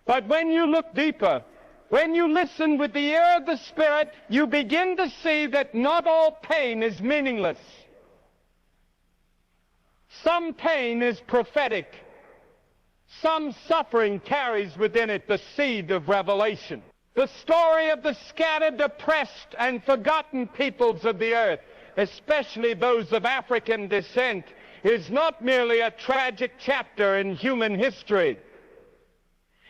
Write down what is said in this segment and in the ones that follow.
But when you look deeper, when you listen with the ear of the Spirit, you begin to see that not all pain is meaningless. Some pain is prophetic. Some suffering carries within it the seed of revelation. The story of the scattered, oppressed, and forgotten peoples of the earth, especially those of African descent, is not merely a tragic chapter in human history.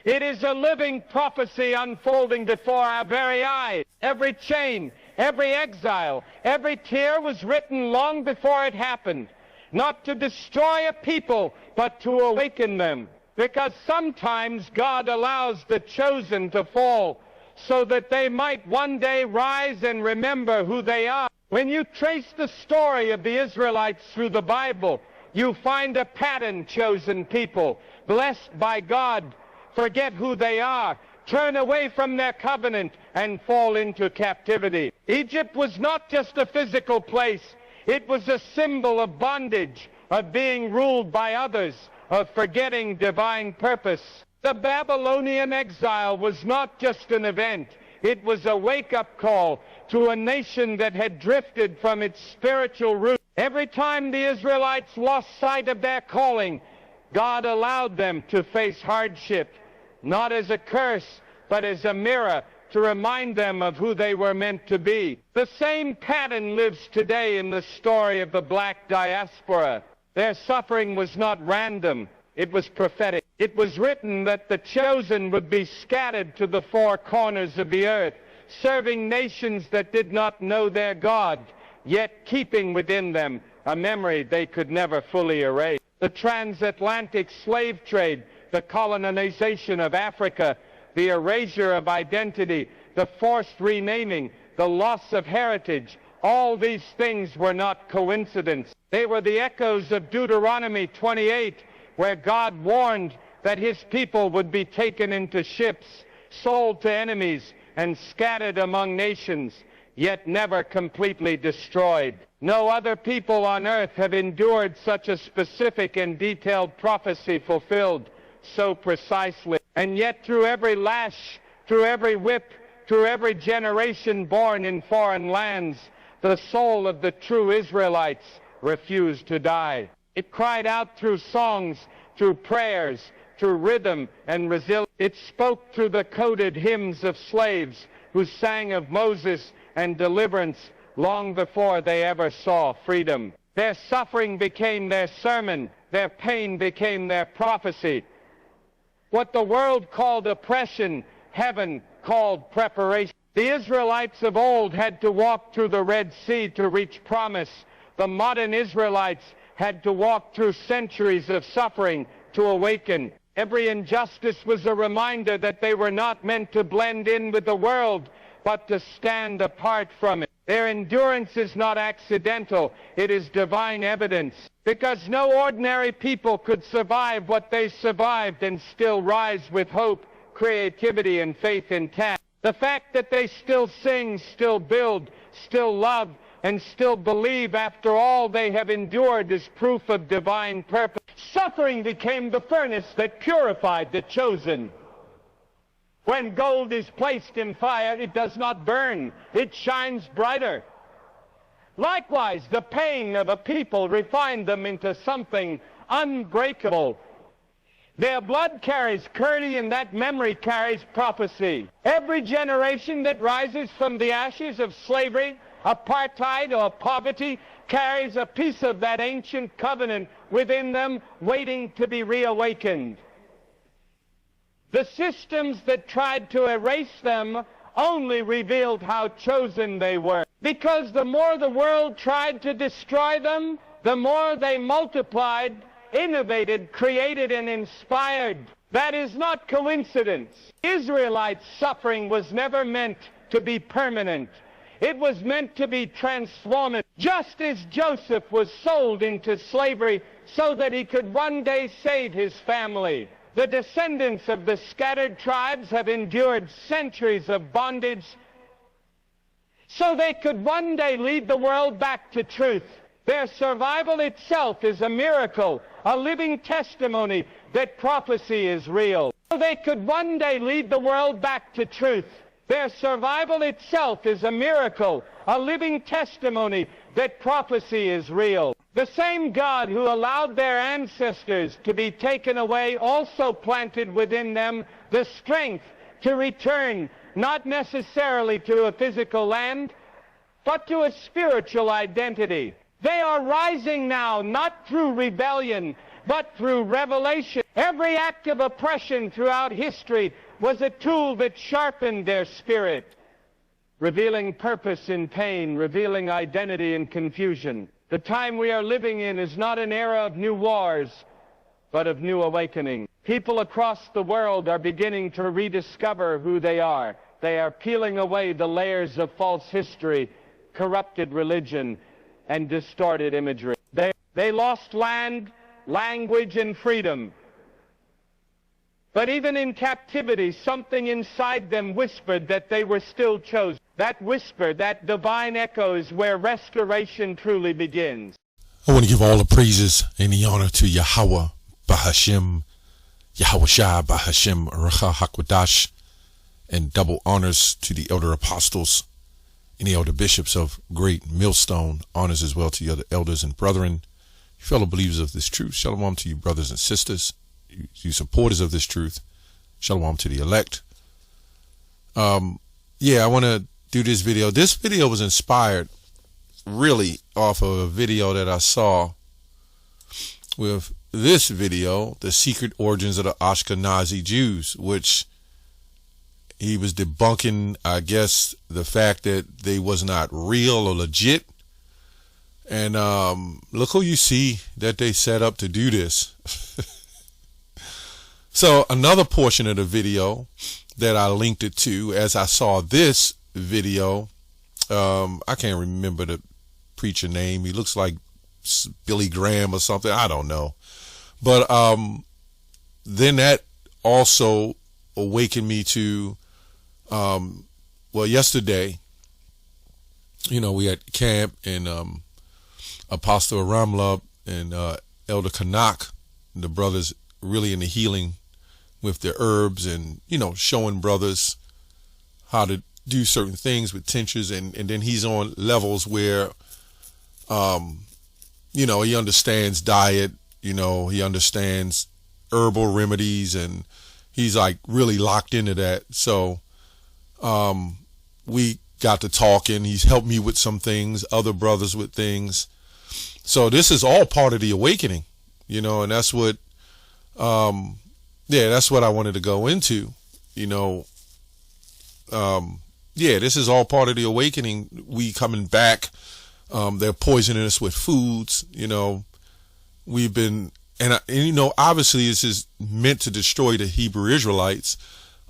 It is a living prophecy unfolding before our very eyes. Every chain, every exile, every tear was written long before it happened, not to destroy a people, but to awaken them. Because sometimes God allows the chosen to fall so that they might one day rise and remember who they are. When you trace the story of the Israelites through the Bible, you find a pattern. Chosen people, blessed by God, forget who they are, turn away from their covenant, and fall into captivity. Egypt was not just a physical place. It was a symbol of bondage, of being ruled by others, of forgetting divine purpose. The Babylonian exile was not just an event. It was a wake-up call to a nation that had drifted from its spiritual roots. Every time the Israelites lost sight of their calling, God allowed them to face hardship, not as a curse, but as a mirror to remind them of who they were meant to be. The same pattern lives today in the story of the black diaspora. Their suffering was not random. It was prophetic. It was written that the chosen would be scattered to the four corners of the earth, serving nations that did not know their God, yet keeping within them a memory they could never fully erase. The transatlantic slave trade, the colonization of Africa, the erasure of identity, the forced renaming, the loss of heritage, all these things were not coincidence. They were the echoes of Deuteronomy 28, where God warned that his people would be taken into ships, sold to enemies, and scattered among nations, yet never completely destroyed. No other people on earth have endured such a specific and detailed prophecy fulfilled so precisely. And yet through every lash, through every whip, through every generation born in foreign lands, the soul of the true Israelites refused to die. It cried out through songs, through prayers, through rhythm and resilience. It spoke through the coded hymns of slaves who sang of Moses and deliverance long before they ever saw freedom. Their suffering became their sermon. Their pain became their prophecy. What the world called oppression, heaven called preparation. The Israelites of old had to walk through the Red Sea to reach promise. The modern Israelites had to walk through centuries of suffering to awaken. Every injustice was a reminder that they were not meant to blend in with the world, but to stand apart from it. Their endurance is not accidental. It is divine evidence. Because no ordinary people could survive what they survived and still rise with hope, creativity, and faith intact. The fact that they still sing, still build, still love, and still believe after all they have endured is proof of divine purpose. Suffering became the furnace that purified the chosen. When gold is placed in fire, it does not burn. It shines brighter. Likewise, the pain of a people refined them into something unbreakable. Their blood carries courage, and that memory carries prophecy. Every generation that rises from the ashes of slavery, apartheid, or poverty carries a piece of that ancient covenant within them, waiting to be reawakened. The systems that tried to erase them only revealed how chosen they were. Because the more the world tried to destroy them, the more they multiplied, innovated, created, and inspired. That is not coincidence. Israelites' suffering was never meant to be permanent. It was meant to be transformative. Just as Joseph was sold into slavery so that he could one day save his family. The descendants of the scattered tribes have endured centuries of bondage so they could one day lead the world back to truth. Their survival itself is a miracle, a living testimony that prophecy is real. They could one day lead the world back to truth. Their survival itself is a miracle, a living testimony that prophecy is real. The same God who allowed their ancestors to be taken away also planted within them the strength to return, not necessarily to a physical land, but to a spiritual identity. They are rising now, not through rebellion, but through revelation. Every act of oppression throughout history was a tool that sharpened their spirit, revealing purpose in pain, revealing identity in confusion. The time we are living in is not an era of new wars, but of new awakening. People across the world are beginning to rediscover who they are. They are peeling away the layers of false history, corrupted religion, and distorted imagery. They lost land, language, and freedom. But even in captivity, something inside them whispered that they were still chosen. That whisper, that divine echo, is where restoration truly begins. I want to give all the praises and the honor to Yahweh, Bahashem, Yahweh Shai, Bahashem, Racha HaKodash, and double honors to the elder apostles and the elder bishops of Great Millstone. Honors as well to the other elders and brethren, fellow believers of this truth. Shalom to you, brothers and sisters, you supporters of this truth. Shalom to the elect. Yeah, I want to do this video. This video was inspired really off of a video that I saw with this video, The Secret Origins of the Ashkenazi Jews, which he was debunking, I guess, the fact that they was not real or legit. And look who you see that they set up to do this. So another portion of the video that I linked it to, as I saw this video, I can't remember the preacher name. He looks like Billy Graham or something. I don't know. But then that also awakened me to, well, yesterday, you know, we had camp, and Apostle Ramlab and Elder Kanak, the brothers really into healing with their herbs, and, you know, showing brothers how to do certain things with tinctures, and then he's on levels where, you know, he understands diet, you know, he understands herbal remedies, and he's like really locked into that. So we got to talking. He's helped me with some things, other brothers with things. So this is all part of the awakening, you know, and that's what, yeah, that's what I wanted to go into, you know. Yeah, this is all part of the awakening. We coming back. They're poisoning us with foods, you know. We've been, and you know, obviously this is meant to destroy the Hebrew Israelites.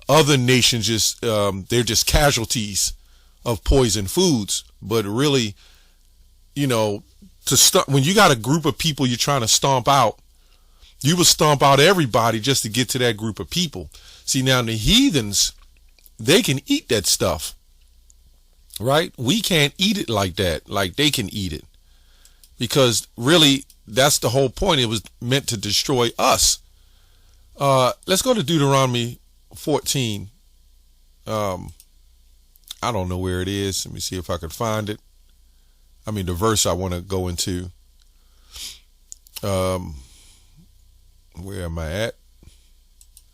Other nations just, they're just casualties of poison foods. But really, you know, when you got a group of people you're trying to stomp out, you will stomp out everybody just to get to that group of people. See, now the heathens, they can eat that stuff, right? We can't eat it like that, like they can eat it, because really that's the whole point. It was meant to destroy us. Let's go to Deuteronomy 14. I don't know where it is. Let me see if I can find it. I mean, the verse I want to go into. Where am I at?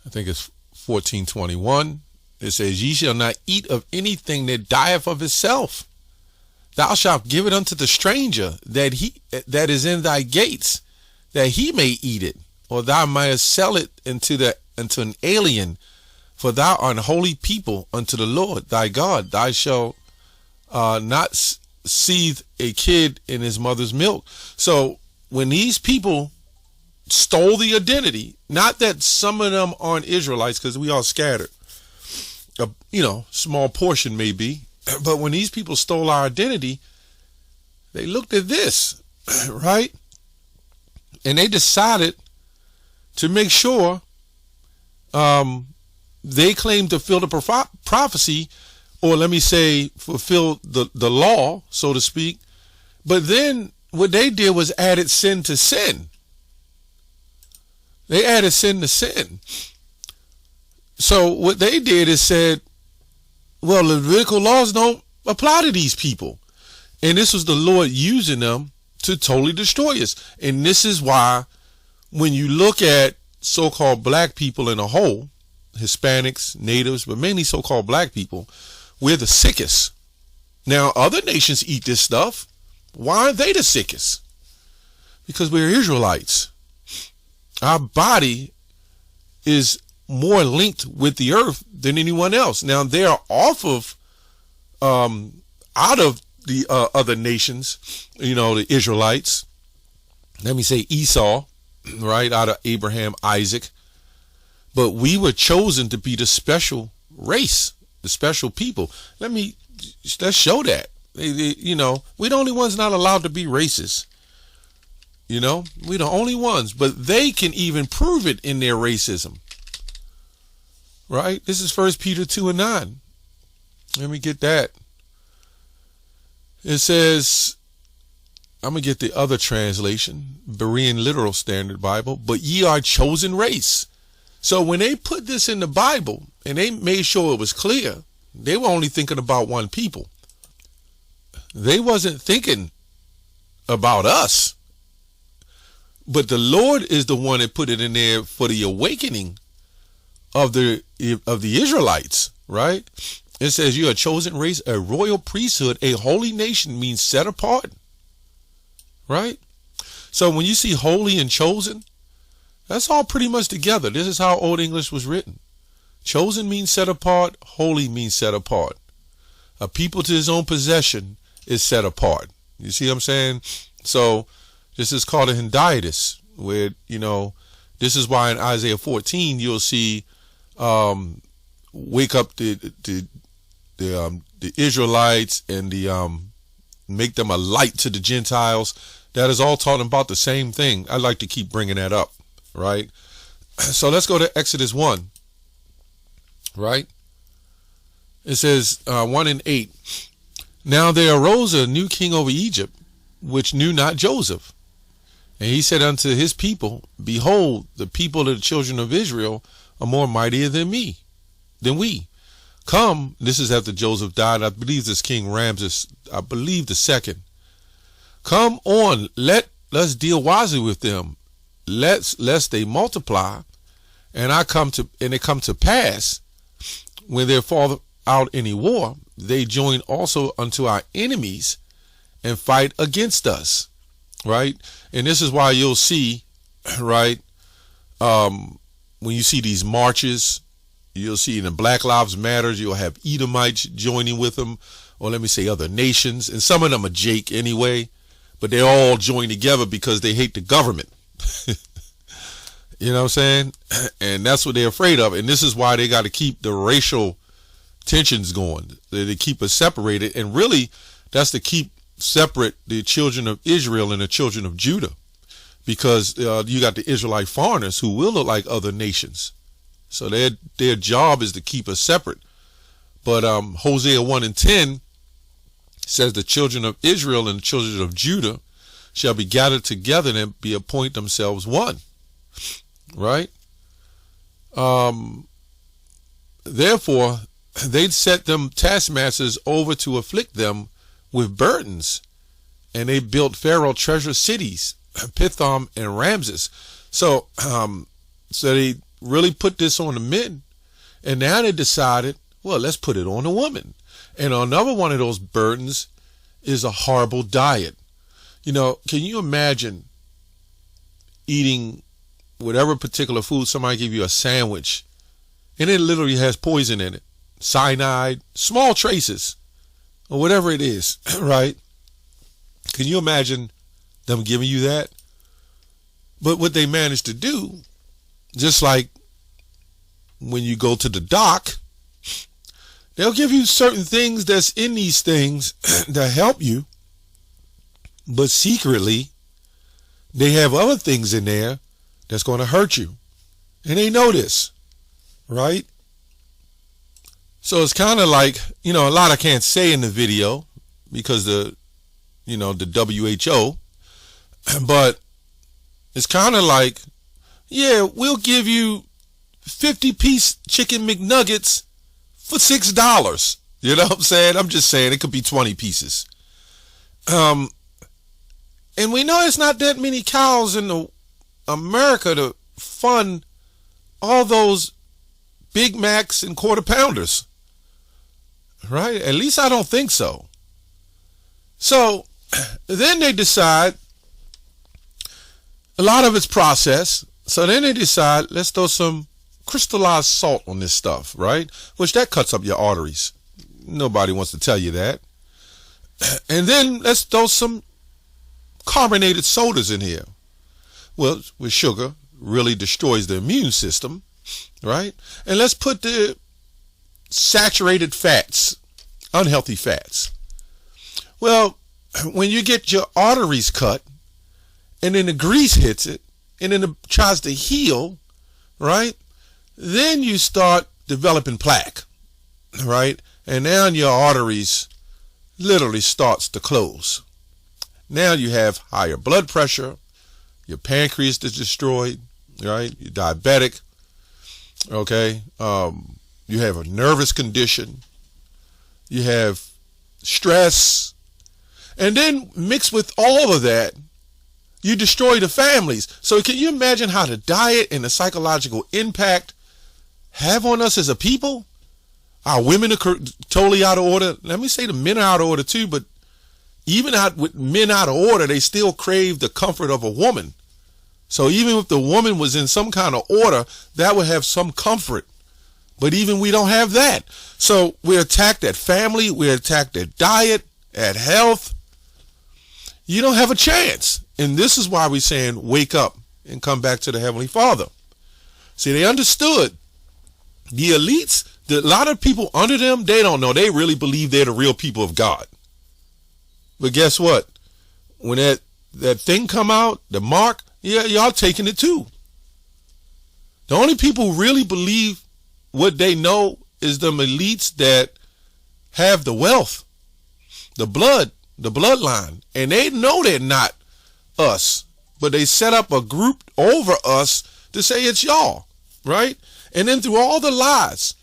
I think it's 14:21. It says, "Ye shall not eat of anything that dieth of itself. Thou shalt give it unto the stranger that is in thy gates, that he may eat it, or thou mayest sell it unto an alien. For thou art an holy people unto the Lord thy God. Thou shalt not seethe a kid in his mother's milk." So when these people stole the identity, not that some of them aren't Israelites, because we all scattered, you know, small portion maybe, but when these people stole our identity, they looked at this, right? And they decided to make sure they claimed to fulfill the prophecy, or let me say fulfill the law, so to speak. But then what they did was added sin to sin. They added sin to sin. So what they did is said, well, the Levitical laws don't apply to these people. And this was the Lord using them to totally destroy us. And this is why when you look at so-called black people in a whole, Hispanics, natives, but mainly so-called black people, we're the sickest. Now, other nations eat this stuff. Why aren't they the sickest? Because we're Israelites. Our body is more linked with the earth than anyone else. Now, they are off of, out of the other nations, the Israelites. Let me say Esau, right, out of Abraham, Isaac. But we were chosen to be the special race, the special people. Let's show that. We're the only ones not allowed to be racist. We're the only ones, but they can even prove it in their racism. Right? This is 1 Peter 2:9. Let me get that. It says, I'm going to get the other translation, Berean Literal Standard Bible, but ye are chosen race. So when they put this in the Bible and they made sure it was clear, they were only thinking about one people. They wasn't thinking about us. But the Lord is the one that put it in there for the awakening of the Israelites, right? It says you are a chosen race, a royal priesthood, a holy nation, means set apart, right? So when you see holy and chosen, that's all pretty much together. This is how Old English was written. Chosen means set apart, holy means set apart. A people to his own possession is set apart. You see what I'm saying? So this is called a hendiadys, where, this is why in Isaiah 14 you'll see wake up the Israelites and make them a light to the Gentiles. That is all talking about the same thing. I like to keep bringing that up, right? So let's go to Exodus 1, right? It says 1:8. Now there arose a new king over Egypt, which knew not Joseph. And he said unto his people, behold, the people of the children of Israel are more mightier than we. Come, this is after Joseph died. I believe this King Ramses, the second. Come on, let us deal wisely with them, lest they multiply, and it come to pass, when there fall out any war, they join also unto our enemies and fight against us, right? And this is why you'll see, right, when you see these marches, you'll see in the Black Lives Matters, you'll have Edomites joining with them, or let me say other nations, and some of them are Jake anyway, but they all join together because they hate the government. You know what I'm saying? And that's what they're afraid of. And this is why they got to keep the racial tensions going. They keep us separated. And really, that's to keep separate the children of Israel and the children of Judah. Because you got the Israelite foreigners who will look like other nations. So their job is to keep us separate. But Hosea 1:10 says the children of Israel and the children of Judah shall be gathered together and be appoint themselves one. Right? Therefore, they'd set them taskmasters over to afflict them with burdens. And they built Pharaoh treasure cities, Pithom and Ramses. So they really put this on the men. And now they decided, well, let's put it on the woman. And another one of those burdens is a horrible diet. Can you imagine eating whatever particular food, somebody give you a sandwich, and it literally has poison in it, cyanide, small traces, or whatever it is, right? Can you imagine them giving you that? But what they managed to do, just like when you go to the doc, they'll give you certain things that's in these things that help you, but secretly they have other things in there that's going to hurt you. And they know this, right? So it's kind of like, a lot I can't say in the video because the WHO, but it's kind of like, yeah, we'll give you 50-piece chicken McNuggets for $6. You know what I'm saying? I'm just saying it could be 20 pieces. And we know it's not that many cows in America to fund all those Big Macs and quarter pounders. Right? At least I don't think so. So then they decide, a lot of it's processed. So then they decide, let's throw some crystallized salt on this stuff, right? Which that cuts up your arteries. Nobody wants to tell you that. And then let's throw some carbonated sodas in here. Well, with sugar, really destroys the immune system, right? And let's put the saturated fats, unhealthy fats. Well, when you get your arteries cut, and then the grease hits it, and then it tries to heal, right? Then you start developing plaque, right? And now your arteries literally starts to close. Now you have higher blood pressure, your pancreas is destroyed, right? You're diabetic, okay? You have a nervous condition, you have stress, and then mixed with all of that, you destroy the families. So can you imagine how the diet and the psychological impact have on us as a people? Our women are totally out of order. Let me say the men are out of order too, but even with men out of order, they still crave the comfort of a woman. So even if the woman was in some kind of order, that would have some comfort. But even we don't have that. So we're attacked at family, we're attacked at diet, at health. You don't have a chance. And this is why we're saying wake up and come back to the Heavenly Father. See, they understood. The elites, a lot of people under them, they don't know. They really believe they're the real people of God. But guess what? When that thing come out, the mark, yeah, y'all taking it too. The only people who really believe what they know is them elites that have the wealth, the bloodline. And they know they're not us, but they set up a group over us to say it's y'all, right? And then through all the lies,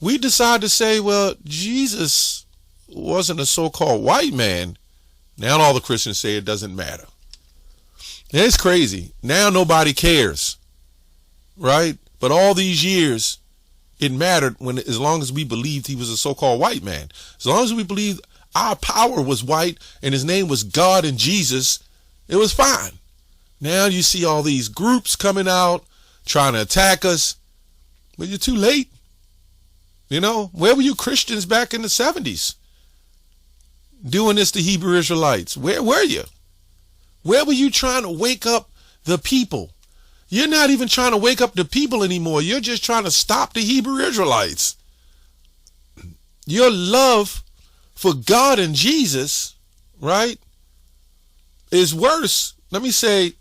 we decide to say, well, Jesus wasn't a so-called white man. Now all the Christians say it doesn't matter. And it's crazy. Now nobody cares, right? But all these years, it mattered as long as we believed he was a so-called white man. As long as we believed our power was white and his name was God and Jesus, it was fine. Now you see all these groups coming out trying to attack us, but you're too late. You know, where were you Christians back in the 70s doing this to Hebrew Israelites? Where were you? Where were you trying to wake up the people? You're not even trying to wake up the people anymore. You're just trying to stop the Hebrew Israelites. Your love for God and Jesus, right, is worse. Let me say,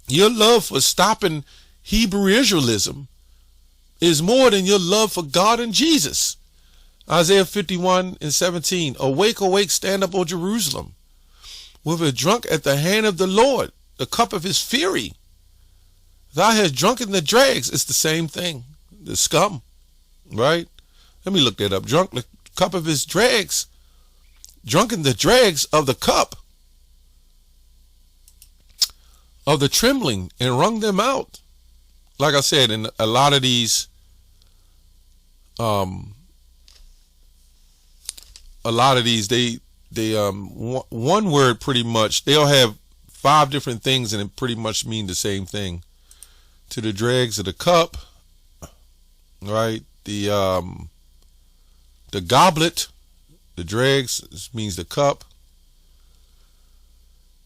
your love for stopping Hebrew Israelism is more than your love for God and Jesus. Isaiah 51:17. Awake, awake, stand up, O Jerusalem. We were drunk at the hand of the Lord, the cup of his fury. Thou hast drunken the dregs. It's the same thing. The scum, right? Let me look that up. Drunk the cup of his dregs. Drunken the dregs of the cup of the trembling and wrung them out. Like I said, in a lot of these, one word pretty much, they'll have 5 different things and it pretty much mean the same thing. To the dregs of the cup, right? The goblet, the dregs means the cup.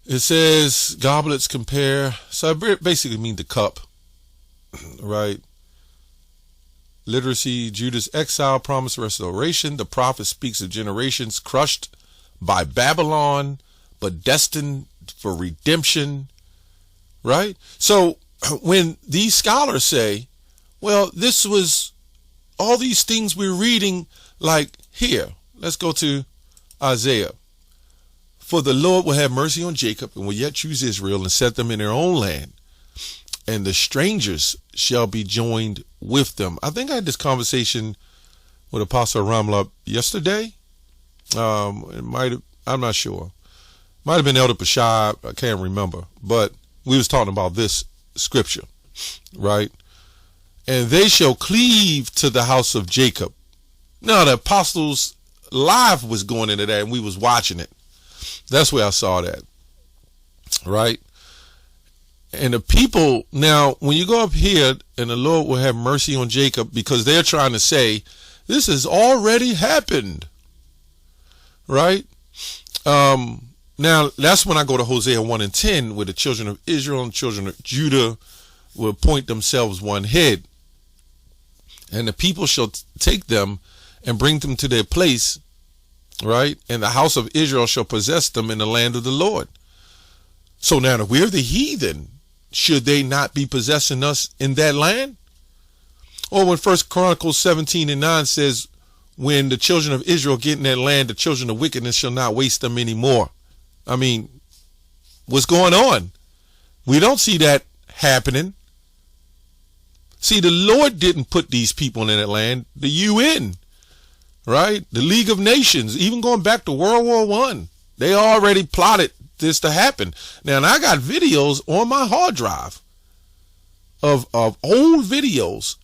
It says goblets compare, so it basically means the cup, right? Literacy, Judah's exile, promised restoration. The prophet speaks of generations crushed by Babylon, but destined for redemption, right? So when these scholars say, well, this was all these things we're reading, like here, let's go to Isaiah. For the Lord will have mercy on Jacob and will yet choose Israel and set them in their own land. and the strangers shall be joined with them. I think I had this conversation with Apostle Ramla yesterday. I'm not sure. Might have been Elder Pashad. I can't remember. But we was talking about this scripture, right? And they shall cleave to the house of Jacob. Now, the apostles live was going into that, and we was watching it. That's where I saw that, right? And the people, now, when you go up here, and the Lord will have mercy on Jacob, because they're trying to say, this has already happened, right? Now, that's when I go to Hosea 1:10, where the children of Israel and children of Judah will appoint themselves one head. And the people shall take them and bring them to their place, right? And the house of Israel shall possess them in the land of the Lord. So now, if we're the heathen, should they not be possessing us in that land? Or when 1 Chronicles 17:9 says, when the children of Israel get in that land, the children of wickedness shall not waste them anymore. I mean, what's going on? We don't see that happening. See, the Lord didn't put these people in that land. The UN, right? The League of Nations, even going back to World War I, they already plotted this to happen. Now, and I got videos on my hard drive of old videos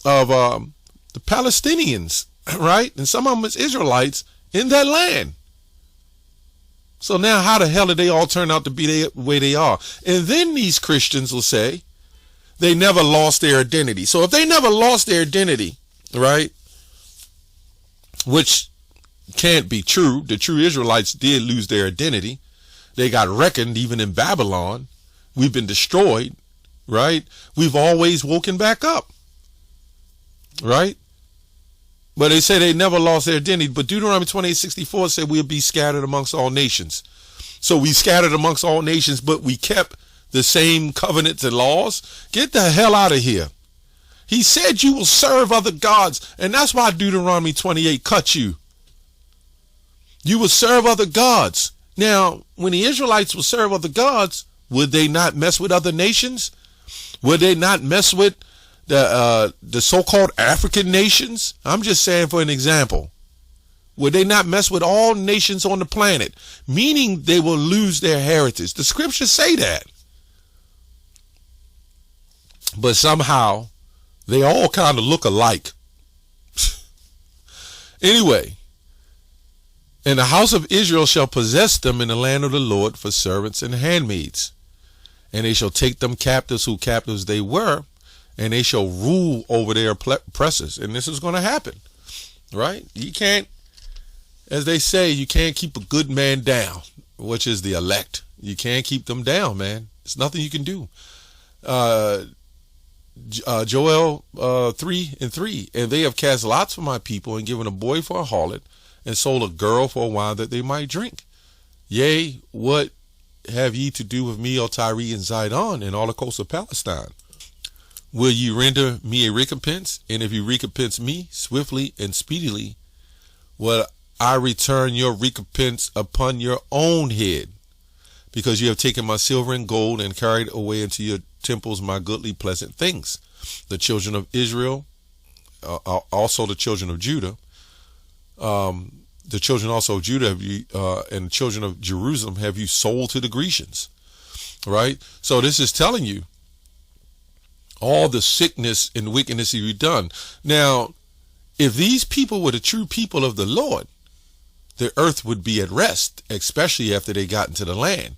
of the Palestinians, right? And some of them is Israelites in that land. So now how the hell did they all turn out to be the way they are? And then these Christians will say they never lost their identity. So if they never lost their identity, right, which can't be true. The true Israelites did lose their identity. They got reckoned even in Babylon. We've been destroyed, right? We've always woken back up, right? But they say they never lost their identity. But Deuteronomy 28:64 said we'll be scattered amongst all nations. So we scattered amongst all nations, but we kept the same covenants and laws. Get the hell out of here. He said you will serve other gods. And that's why Deuteronomy 28 cut you. You will serve other gods. Now, when the Israelites will serve other gods, would they not mess with other nations? Would they not mess with the so-called African nations? I'm just saying for an example. Would they not mess with all nations on the planet? Meaning they will lose their heritage. The scriptures say that. But somehow they all kind of look alike. Anyway, and the house of Israel shall possess them in the land of the Lord for servants and handmaids. And they shall take them captives who captives they were, and they shall rule over their oppressors. And this is going to happen, right? You can't, as they say, you can't keep a good man down, which is the elect. You can't keep them down, man. There's nothing you can do. Joel 3:3, and they have cast lots for my people and given a boy for a harlot and sold a girl for a wine that they might drink. Yea, what have ye to do with me, O Tyre and Zidon, and all the coasts of Palestine? Will ye render me a recompense? And if you recompense me swiftly and speedily, will I return your recompense upon your own head? Because you have taken my silver and gold and carried away into your temples my goodly pleasant things. The children of Israel, also the children of Judah, the children also of Judah have you, and the children of Jerusalem have you sold to the Grecians, right? So this is telling you all the sickness and wickedness you've done. Now, if these people were the true people of the Lord, the earth would be at rest, especially after they got into the land.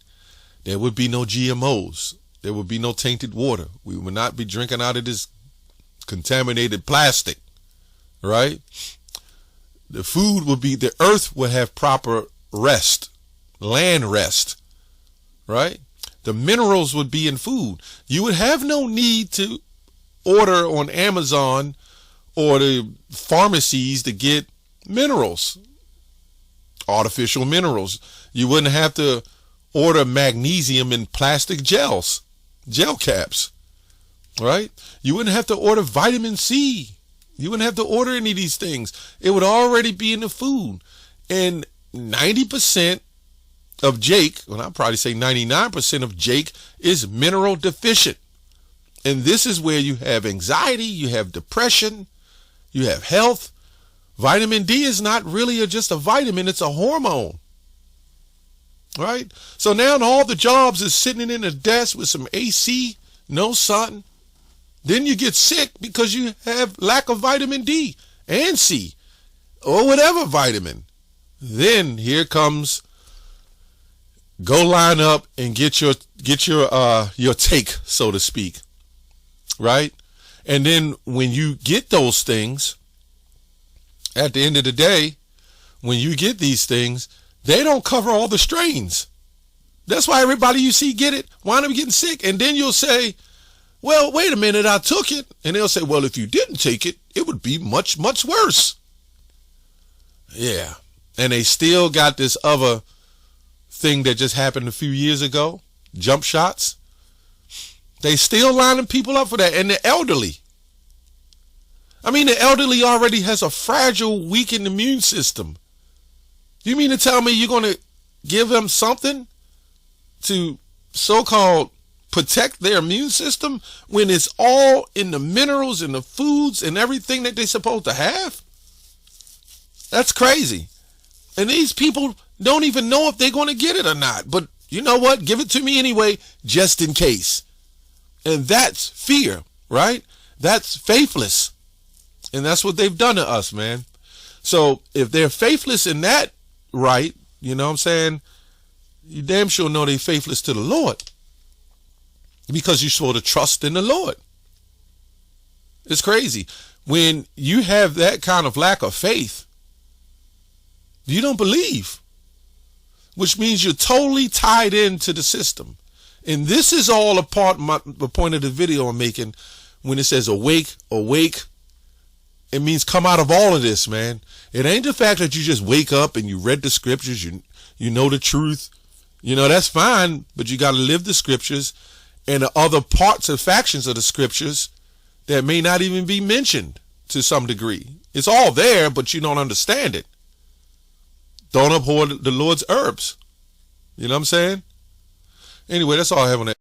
There would be no GMOs. There would be no tainted water. We would not be drinking out of this contaminated plastic, right? The food would be, the earth would have proper rest, land rest, right? The minerals would be in food. You would have no need to order on Amazon or the pharmacies to get minerals, artificial minerals. You wouldn't have to order magnesium in plastic gel caps, right? You wouldn't have to order vitamin C. You wouldn't have to order any of these things. It would already be in the food. And 90% of Jake, well, I'll probably say 99% of Jake is mineral deficient. And this is where you have anxiety, you have depression, you have health. Vitamin D is not really just a vitamin, it's a hormone. Right? So now all the jobs is sitting in a desk with some AC, no sun. Then you get sick because you have lack of vitamin D and C or whatever vitamin. Then here comes, go line up and get your take, so to speak. Right? And then when you get those things, at the end of the day, when you get these things, they don't cover all the strains. That's why everybody you see get it, wind up getting sick. And then you'll say, well, wait a minute, I took it. And they'll say, well, if you didn't take it, it would be much, much worse. Yeah. And they still got this other thing that just happened a few years ago, jump shots. They still lining people up for that. And the elderly. I mean, the elderly already has a fragile, weakened immune system. You mean to tell me you're going to give them something to so-called protect their immune system when it's all in the minerals and the foods and everything that they're supposed to have? That's crazy. And these people don't even know if they're going to get it or not. But you know what? Give it to me anyway, just in case. And that's fear, right? That's faithless. And that's what they've done to us, man. So if they're faithless in that right, you know what I'm saying, you damn sure know they're faithless to the Lord. Because you're supposed to trust in the Lord. It's crazy. When you have that kind of lack of faith, you don't believe. Which means you're totally tied into the system. And this is all a part of the point of the video I'm making when it says awake, awake. It means come out of all of this, man. It ain't the fact that you just wake up and you read the scriptures, you know the truth. You know, that's fine, but you got to live the scriptures and the other parts and factions of the scriptures that may not even be mentioned to some degree. It's all there, but you don't understand it. Don't abhor the Lord's herbs. You know what I'm saying? Anyway, that's all I have on that.